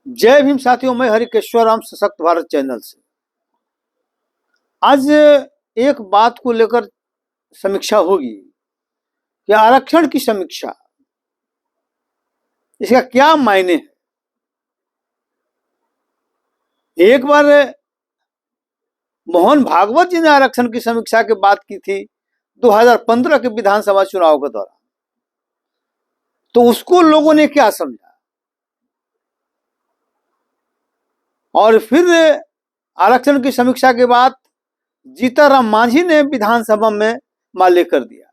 जय भीम साथियों, मैं हरिकेश्वर राम सशक्त भारत चैनल से आज एक बात को लेकर समीक्षा होगी कि आरक्षण की समीक्षा, इसका क्या मायने है। एक बार मोहन भागवत जी ने आरक्षण की समीक्षा की बात की थी 2015 के विधानसभा चुनाव के दौरान, तो उसको लोगों ने क्या समझा, और फिर आरक्षण की समीक्षा के बाद जीतनराम मांझी ने विधानसभा में माल्य कर दिया।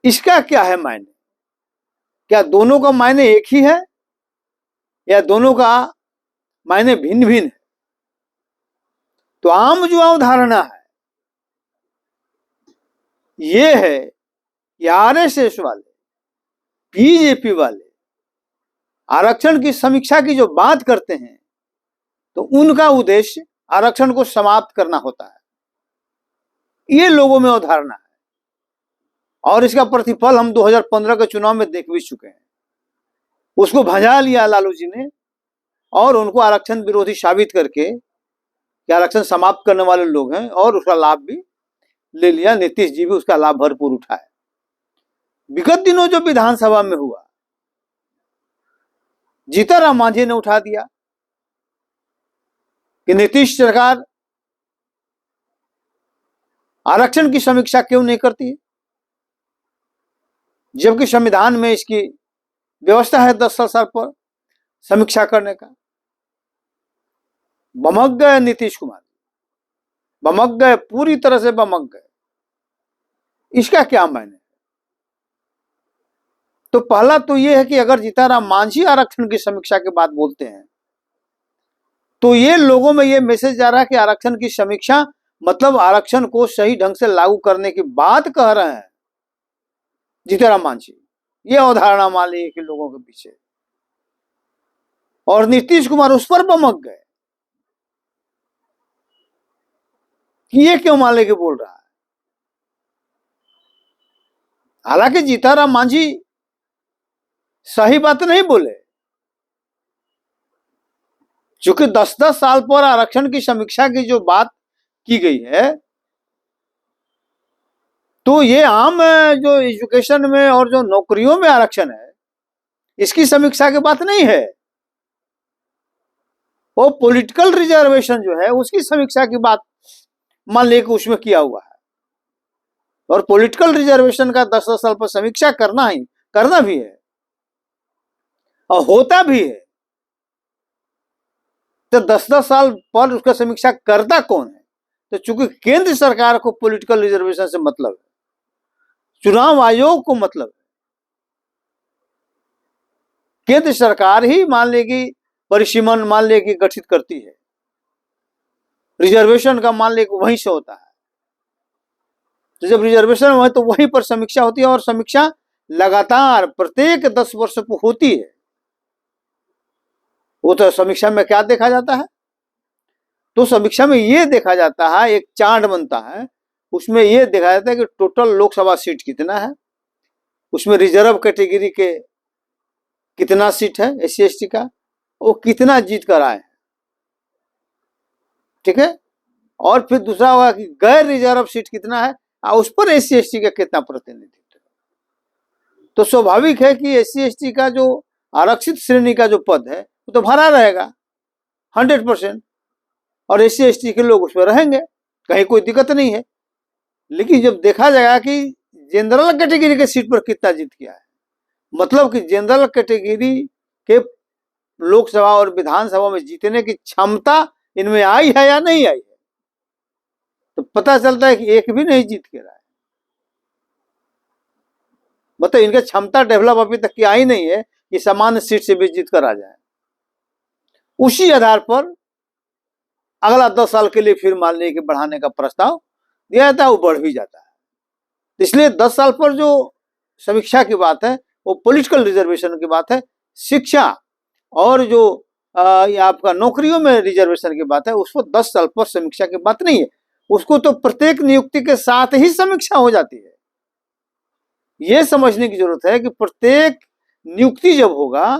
इसका क्या है मायने? क्या दोनों का मायने एक ही है या दोनों का मायने भिन्न भिन्न है? तो आम जो अवधारणा है ये है कि आरएसएस वाले, बीजेपी वाले आरक्षण की समीक्षा की जो बात करते हैं तो उनका उद्देश्य आरक्षण को समाप्त करना होता है। ये लोगों में अवधारणा है और इसका प्रतिफल हम 2015 के चुनाव में देख भी चुके हैं। उसको भजा लिया लालू जी ने और उनको आरक्षण विरोधी साबित करके कि आरक्षण समाप्त करने वाले लोग हैं, और उसका लाभ भी ले लिया। नीतीश जी भी उसका लाभ भरपूर उठाए। विगत दिनों जो विधानसभा में हुआ, जीतनराम मांझी ने उठा दिया कि नीतीश सरकार आरक्षण की समीक्षा क्यों नहीं करती, जबकि संविधान में इसकी व्यवस्था है 10 साल पर समीक्षा करने का। बमक गए नीतीश कुमार, बमक गए, पूरी तरह से बमक गए। इसका क्या मायने? तो पहला तो यह है कि अगर जीतनराम मांझी आरक्षण की समीक्षा की बात बोलते हैं तो ये लोगों में ये मैसेज जा रहा है कि आरक्षण की समीक्षा मतलब आरक्षण को सही ढंग से लागू करने की बात कह रहे हैं जीतनराम मांझी। ये अवधारणा मान ली कि लोगों के पीछे, और नीतीश कुमार उस पर बमक गए कि ये क्यों मान ले के बोल रहा है। हालांकि जीतनराम मांझी सही बात नहीं बोले, क्योंकि 10-10 साल पर आरक्षण की समीक्षा की जो बात की गई है तो ये आम जो एजुकेशन में और जो नौकरियों में आरक्षण है इसकी समीक्षा की बात नहीं है। वो पॉलिटिकल रिजर्वेशन जो है उसकी समीक्षा की बात मान लेकर उसमें किया हुआ है, और पॉलिटिकल रिजर्वेशन का 10-10 साल पर समीक्षा करना भी है और होता भी है। तो 10-10 साल पर उसका समीक्षा करता कौन है? तो चूंकि केंद्र सरकार को पॉलिटिकल रिजर्वेशन से मतलब है, चुनाव आयोग को मतलब है, केंद्र सरकार ही मान लेगी परिसीमन मान लेगी गठित करती है, रिजर्वेशन का मान लेगी वहीं से होता है। तो जब रिजर्वेशन हो तो वहीं पर समीक्षा होती है, और समीक्षा लगातार प्रत्येक 10 वर्ष पर होती है। वो तो समीक्षा में क्या देखा जाता है? तो समीक्षा में ये देखा जाता है, एक चार्ट बनता है, उसमें ये देखा जाता है कि टोटल लोकसभा सीट कितना है, उसमें रिजर्व कैटेगरी के कितना सीट है, एससी एसटी का, वो कितना जीत कर आए, ठीक है। और फिर दूसरा होगा कि गैर रिजर्व सीट कितना है और उस पर एससी एसटी का कितना प्रतिनिधित्व। तो स्वाभाविक है कि एससी एसटी का जो आरक्षित श्रेणी का जो पद है वो तो भरा रहेगा 100%, और एससी एसटी के लोग उसमें रहेंगे, कहीं कोई दिक्कत नहीं है। लेकिन जब देखा जाएगा कि जनरल कैटेगरी के सीट पर कितना जीत गया है, मतलब कि जनरल कैटेगरी के लोकसभा और विधानसभा में जीतने की क्षमता इनमें आई है या नहीं आई है, तो पता चलता है कि एक भी नहीं जीत के रहा है। मतलब इनकी क्षमता डेवलप अभी तक की आई नहीं है कि सामान्य सीट से भी जीत कर आ जाए। उसी आधार पर अगला 10 साल के लिए फिर मान लीजिए कि बढ़ाने का प्रस्ताव दिया जाता है, वो बढ़ भी जाता है। इसलिए 10 साल पर जो समीक्षा की बात है वो पॉलिटिकल रिजर्वेशन की बात है। शिक्षा और जो आपका नौकरियों में रिजर्वेशन की बात है, उसको 10 साल पर समीक्षा की बात नहीं है, उसको तो प्रत्येक नियुक्ति के साथ ही समीक्षा हो जाती है। यह समझने की जरूरत है कि प्रत्येक नियुक्ति जब होगा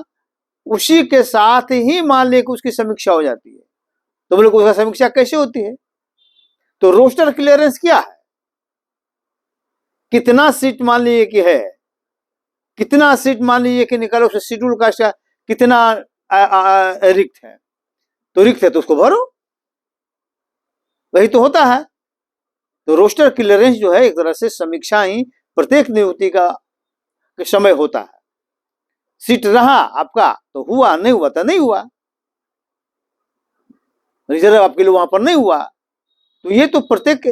उसी के साथ ही मान लें कि उसकी समीक्षा हो जाती है। तो बोले उसका समीक्षा कैसे होती है? तो रोस्टर क्लियरेंस क्या है? कितना सीट मान लीजिए कि है, कितना सीट मान लीजिए कि निकालो, उसका शेड्यूल कास्ट का कितना रिक्त है, तो रिक्त है तो उसको भरो, वही तो होता है। तो रोस्टर क्लियरेंस जो है एक तरह से समीक्षा ही प्रत्येक नियुक्ति का समय होता है। सीट रहा आपका तो हुआ, नहीं हुआ तो नहीं हुआ, रिजर्व आपके लिए वहां पर नहीं हुआ। तो ये तो प्रत्येक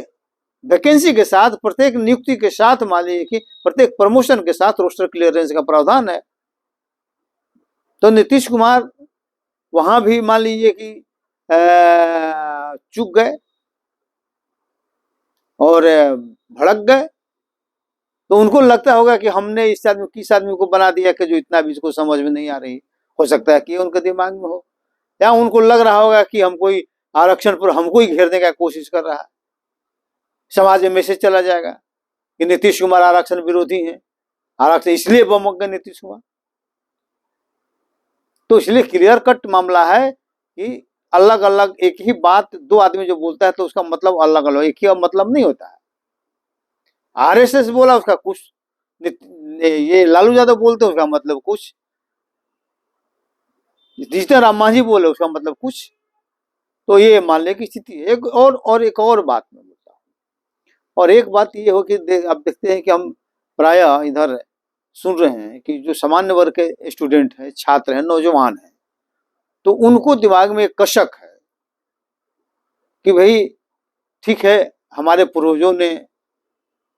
वैकेंसी के साथ, प्रत्येक नियुक्ति के साथ मान लीजिए कि प्रत्येक प्रमोशन के साथ रोस्टर क्लियरेंस का प्रावधान है। तो नीतीश कुमार वहां भी मान लीजिए कि चूक गए और भड़क गए। तो उनको लगता होगा कि हमने इस आदमी, किस आदमी को बना दिया कि जो इतना भी इसको समझ में नहीं आ रही। हो सकता है कि उनके दिमाग में हो, या उनको लग रहा होगा कि हम कोई आरक्षण पर हमको ही घेरने का कोशिश कर रहा है। समाज में मैसेज चला जाएगा कि नीतीश कुमार आरक्षण विरोधी हैं, आरक्षण इसलिए बमक गए नीतीश कुमार। तो इसलिए क्लियर कट मामला है कि अलग अलग एक ही बात दो आदमी जो बोलता है तो उसका मतलब अलग अलग, एक ही मतलब नहीं होता है। आरएसएस बोला उसका कुछ, ये लालू यादव बोलते हैं उसका मतलब कुछ, जीतन राम मांझी बोले उसका मतलब कुछ। तो ये मानने की स्थिति है। एक और बात मैं बोलता हूँ, और एक बात ये हो कि आप देखते हैं कि हम प्राय इधर सुन रहे हैं कि जो सामान्य वर्ग के स्टूडेंट हैं, छात्र हैं, नौजवान हैं, तो उनको दिमाग में एक कशक है कि भाई ठीक है, हमारे पूर्वजों ने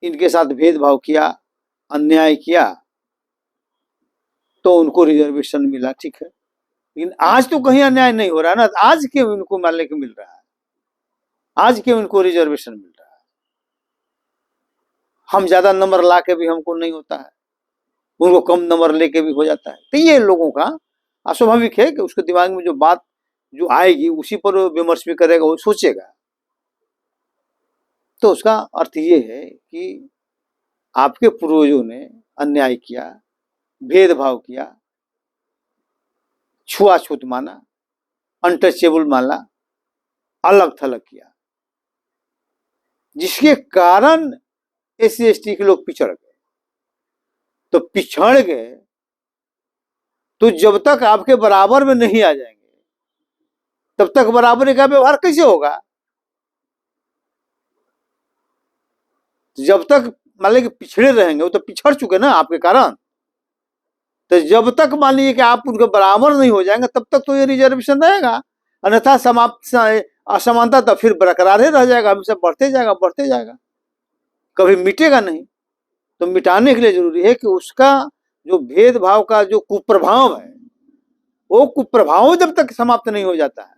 इनके साथ भेदभाव किया, अन्याय किया, तो उनको रिजर्वेशन मिला, ठीक है, लेकिन आज तो कहीं अन्याय नहीं हो रहा ना। आज क्यों इनको मानने को मिल रहा है? आज क्यों इनको रिजर्वेशन मिल रहा है? हम ज्यादा नंबर ला के भी हमको नहीं होता है, उनको कम नंबर लेके भी हो जाता है। तो ये लोगों का अस्वाभाविक है कि उसके दिमाग में जो बात जो आएगी उसी पर विमर्श भी करेगा, वो सोचेगा। तो उसका अर्थ ये है कि आपके पूर्वजों ने अन्याय किया, भेदभाव किया, छुआछूत माना, अनटचेबल माना, अलग थलग किया, जिसके कारण SC/ST के लोग पिछड़ गए। तो पिछड़ गए तो जब तक आपके बराबर में नहीं आ जाएंगे तब तक बराबरी का व्यवहार कैसे होगा? जब तक मान लीजिए पिछड़े रहेंगे, वो तो पिछड़ चुके ना आपके कारण। तो जब तक मान लीजिए कि आप उनके बराबर नहीं हो जाएंगे तब तक तो ये रिजर्वेशन रहेगा, अन्यथा समाप्त असमानता तो फिर बरकरार ही रह जाएगा, हमेशा बढ़ते जाएगा, बढ़ते जाएगा, कभी मिटेगा नहीं। तो मिटाने के लिए जरूरी है कि उसका जो भेदभाव का जो कुप्रभाव है, वो कुप्रभाव जब तक समाप्त नहीं हो जाता है,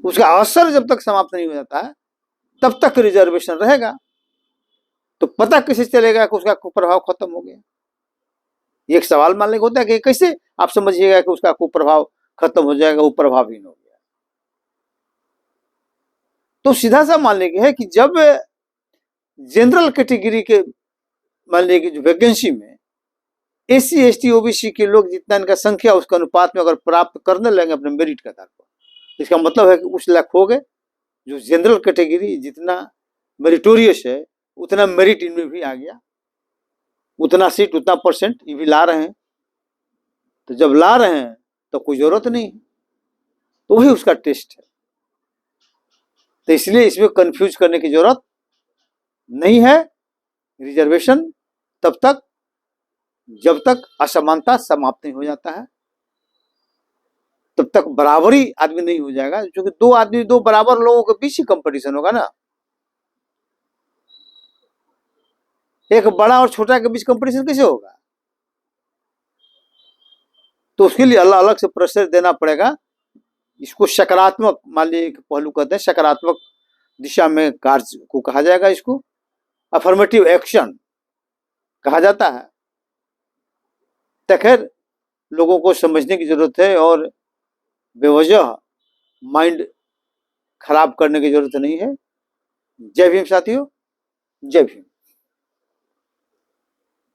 उसका असर जब तक समाप्त नहीं हो जाता है, तब तक रिजर्वेशन रहेगा। तो पता कैसे चलेगा कि उसका कुप्रभाव खत्म हो गया? एक सवाल मान लेके होता है कि कैसे आप समझिएगा कि उसका कुप्रभाव खत्म हो जाएगा, वो प्रभावहीन हो गया? तो सीधा सा मान लेंगे है कि जब जनरल कैटेगरी के मान लीजिए जो वैकेंसी में SC/ST OBC के लोग जितना इनका संख्या उसके अनुपात में अगर प्राप्त करने लगेंगे अपने मेरिट के आधार पर, इसका मतलब है कि उस लायक हो गए। जो जनरल कैटेगरी जितना मेरिटोरियस है उतना मेरिट इनमें भी आ गया, उतना सीट उतना परसेंट ये भी ला रहे हैं। तो जब ला रहे हैं तो कोई जरूरत नहीं, तो वही उसका टेस्ट है। तो इसलिए इसमें कंफ्यूज करने की जरूरत नहीं है। रिजर्वेशन तब तक जब तक असमानता समाप्त नहीं हो जाता है, तब तक बराबरी आदमी नहीं हो जाएगा, क्योंकि दो आदमी, दो बराबर लोगों के बीच ही कंपटीशन होगा ना। एक बड़ा और छोटा के बीच कंपटीशन कैसे होगा? तो उसके लिए अलग अलग से प्रेशर देना पड़ेगा। इसको सकारात्मक मान लीजिए पहलू कहते हैं, सकारात्मक दिशा में कार्य को कहा जाएगा, इसको अफर्मेटिव एक्शन कहा जाता है। तो खैर लोगों को समझने की जरूरत है और बेवजह माइंड खराब करने की जरूरत नहीं है। जय भीम साथियों, जय भीम।